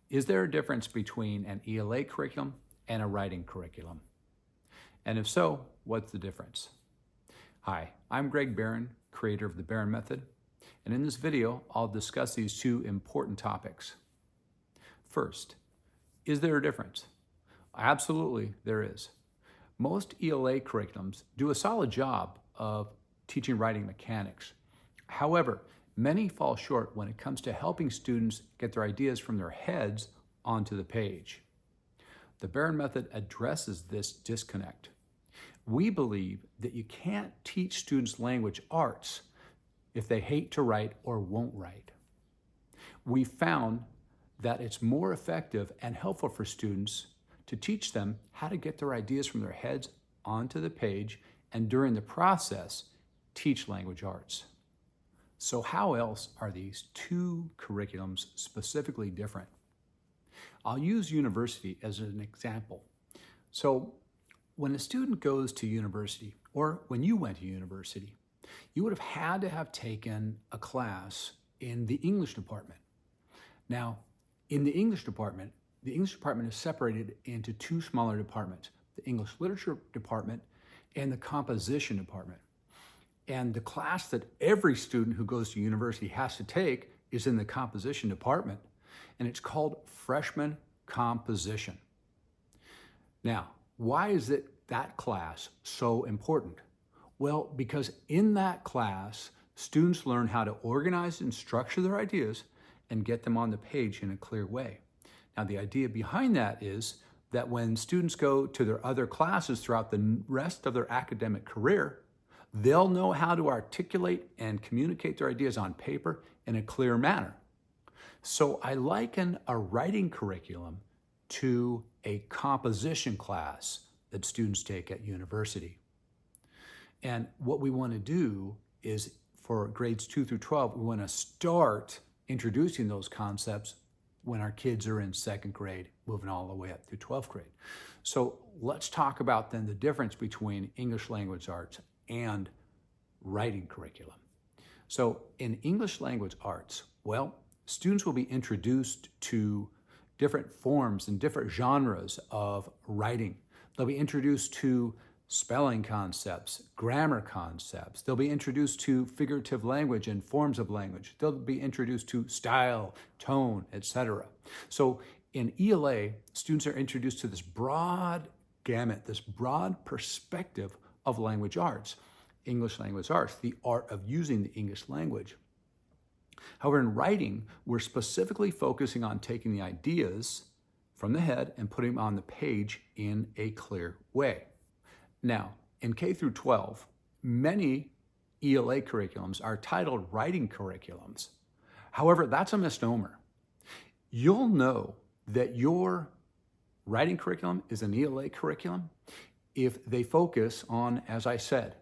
Is there a difference between an ELA curriculum and a writing curriculum? And if so, what's the difference? Hi, I'm Greg Barron, creator of the Barron Method, and in this video, I'll discuss these two important topics. First, is there a difference? Absolutely, there is. Most ELA curriculums do a solid job of teaching writing mechanics. However, many fall short when it comes to helping students get their ideas from their heads onto the page. The Barron Method addresses this disconnect. We believe that you can't teach students language arts if they hate to write or won't write. We found that it's more effective and helpful for students to teach them how to get their ideas from their heads onto the page, and during the process, teach language arts. So how else are these two curriculums specifically different? I'll use university as an example. So when a student goes to university, or when you went to university, you would have had to have taken a class in the English department. Now, in the English department is separated into two smaller departments, the English literature department and the composition department. And the class that every student who goes to university has to take is in the composition department, and it's called freshman composition. Now, why is that class so important? Well, because in that class, students learn how to organize and structure their ideas and get them on the page in a clear way. Now, the idea behind that is that when students go to their other classes throughout the rest of their academic career, they'll know how to articulate and communicate their ideas on paper in a clear manner. So I liken a writing curriculum to a composition class that students take at university. And what we want to do is, for grades 2 through 12, we want to start introducing those concepts when our kids are in second grade, moving all the way up through 12th grade. So let's talk about then the difference between English language arts and writing curriculum. So in English language arts, well, students will be introduced to different forms and different genres of writing. They'll be introduced to spelling concepts, grammar concepts. They'll be introduced to figurative language and forms of language. They'll be introduced to style, tone, etc. So in ELA, students are introduced to this broad gamut, this broad perspective of language arts. English language arts, the art of using the English language. However, in writing, we're specifically focusing on taking the ideas from the head and putting them on the page in a clear way. Now, in K through 12, many ELA curriculums are titled writing curriculums. However, that's a misnomer. You'll know that your writing curriculum is an ELA curriculum if they focus on, as I said,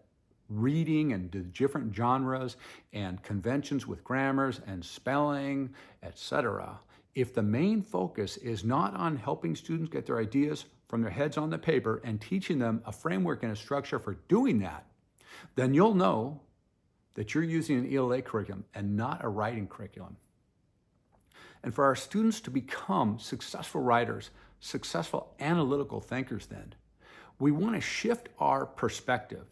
reading and the different genres and conventions with grammars and spelling, etc. If the main focus is not on helping students get their ideas from their heads on the paper and teaching them a framework and a structure for doing that, then you'll know that you're using an ELA curriculum and not a writing curriculum. And for our students to become successful writers, successful analytical thinkers then, we want to shift our perspective.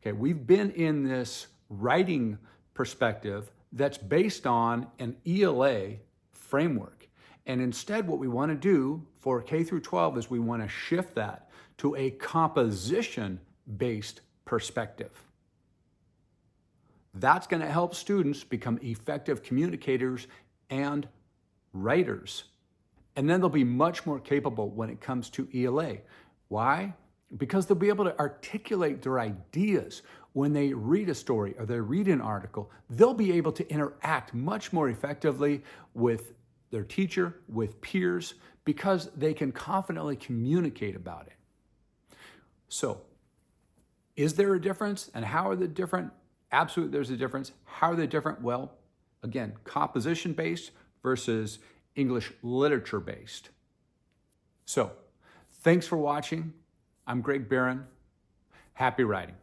Okay, we've been in this writing perspective that's based on an ELA framework. And instead, what we want to do for K through 12 is we want to shift that to a composition-based perspective. That's going to help students become effective communicators and writers. And then they'll be much more capable when it comes to ELA. Why? Because they'll be able to articulate their ideas. When they read a story or they read an article, they'll be able to interact much more effectively with their teacher, with peers, because they can confidently communicate about it. So, is there a difference? And how are they different? Absolutely, there's a difference. How are they different? Well, again, composition-based versus English literature-based. So, thanks for watching. I'm Greg Barron. Happy writing.